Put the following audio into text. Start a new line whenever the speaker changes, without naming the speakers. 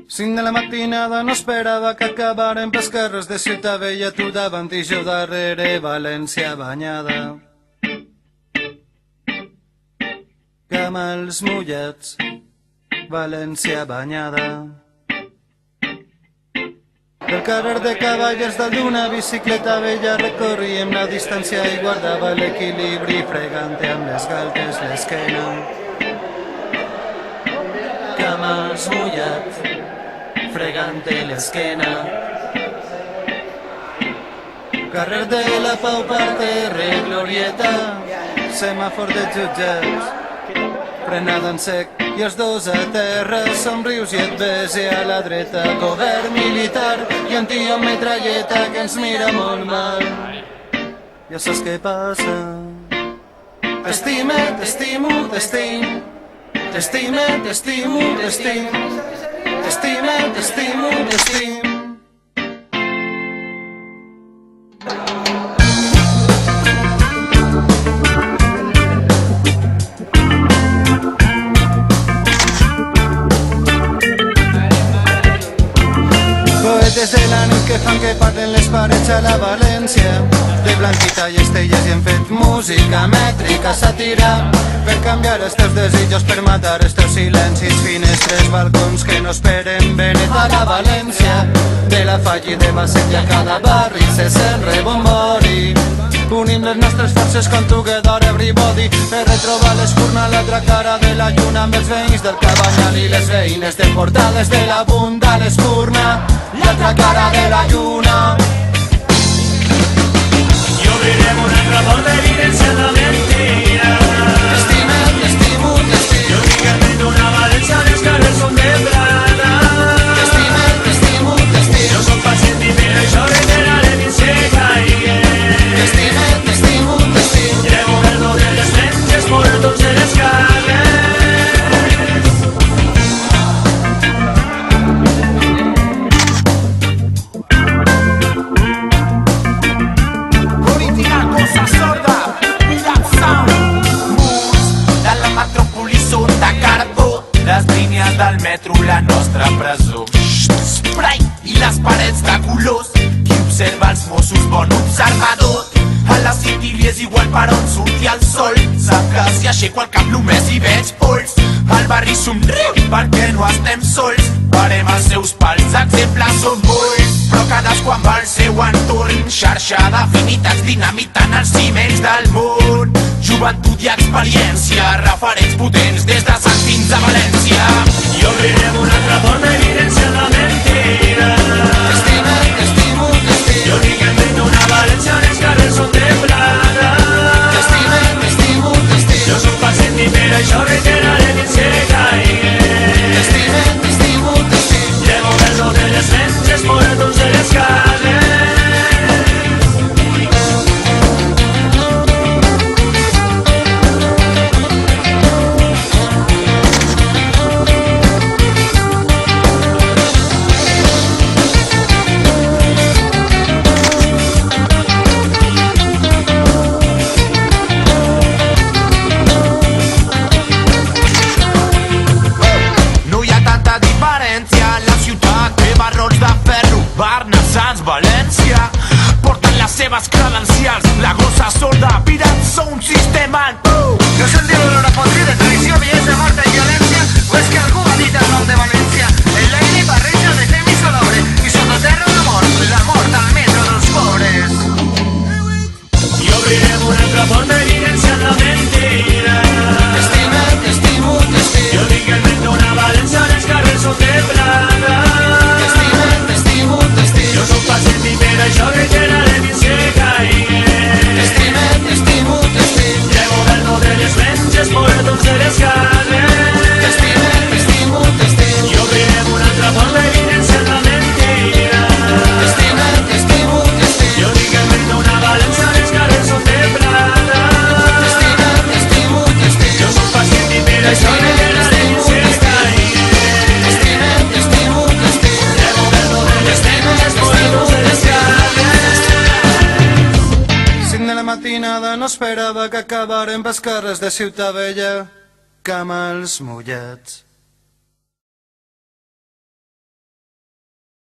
5 de la matinada no esperava que acabaren pels carrers de Ciutat Vella, tu davant i jo darrere, València banyada. Camals mullats, València banyada. Del carrer de Cavallers dalt d'una bicicleta vella recorríem la distància i guardava l'equilibri fregant-te amb les galtes l'esquena. Camals mullats, fregant-te l'esquena. Carrer de la Pau, parterre, glorieta, semàfor de jutjats, frenada en sec i els dos a terra, somrius i et bese a la dreta, govern militar i un tio amb metralleta que ens mira molt mal. Ja saps què passa? T'estime, t'estimo, t'estim, t'estime, t'estimo, t'estim, t'estime, t'estimo, t'estim. Poetes de la nit que fan que parlen les parets a la València, de Blanquita i Estelles i hem fet música mètrica, sàtira, per canviar els teus desitjos, per matar els teus silencis, finestres, balcons que no esperen Benet a la València, de la Falla i de Basset i a cada barri se sent rebombori. Unim les nostres forces con Together Everybody per retrobar l'escurna a l'altra cara de la lluna amb els veïns del Cabanyal i les veïnes de Portades de la Bunda, l'escurna, l'altra cara de la lluna.
I obrirem una altra porta evidenciant la mentira.
T'estime, t'estimo, t'estim.
Jo dic que tenc una València, els carrers són de plata.
T'estime, t'estimo, t'estim.
Jo soc pacient i per això reiteraré fins que caigui.
T'estime, t'estimo, t'estim.
Llevo verdo de les menges por tots els carrers.
Política, cosa sorda, Village Sound. Murs de la metròpoli són de carbó, les línies del metro, la nostra presó. Spray i les parets de colors, qui observa els Mossos, bon observador. A la City li és igual per on surti el sol, sap que si aixeco el cap només hi veig pols. Al barri somriu perquè no estem sols, parem els seus pals, exemples són molts, però cadascú amb el seu entorn, xarxa d'afinitats dinamitant els ciments del món. Joventut i experiència, referents potents des de Sant fins a València.
I obrirem una altra porta evidenciant la mentira.
T'estime, t'estimo, t'estim.
Jo dic que tenc una València, els carrers són de plata.
T'estime, t'estimo, t'estim.
Jo soc pacient i per això reiteraré fins que caigui.
T'estime, t'estimo, t'estim.
Llevo verdo de les menges por tots els carrers.
No hi ha tanta diferència, la ciutat té barrots de ferro, Barna, Sants, València, porten les seves credencials, la grossa sorda, pirats són un sistema.
No és el diu d'una podrida, tradició, bellesa, mort i violència, o és que algú ha dit el nom de València? El aire barreja de fem i salobre, i sota terra la mort al metro dels pobres.
I obrirem una altra porta evidenciant la mentira.
T'estime, t'estimo, t'estim.
Jo dic que tenc una València, els carrers són de plata.
T'estime, t'estimo, t'estim.
Jo soc pacient i per això reiteraré fins que caigui.
T'estime, t'estimo, t'estim.
Llevo verdo de les menges por tots els carrers.
T'estime, t'estimo, t'estim.
I obrirem una altra porta evidenciant la mentira.
T'estime, t'estimo, t'estim.
Jo dic que tenc una València, els carrers són de plata.
T'estime, t'estimo, t'estim.
Jo soc pacient i per això reiteraré fins que caigui.
T'estime, t'estimo, t'estim.
Llevo verdo de les menges por tots els carrers.
5 de la matinada no esperava que acabaren pels carrers de Ciutat Vella, camals mullats.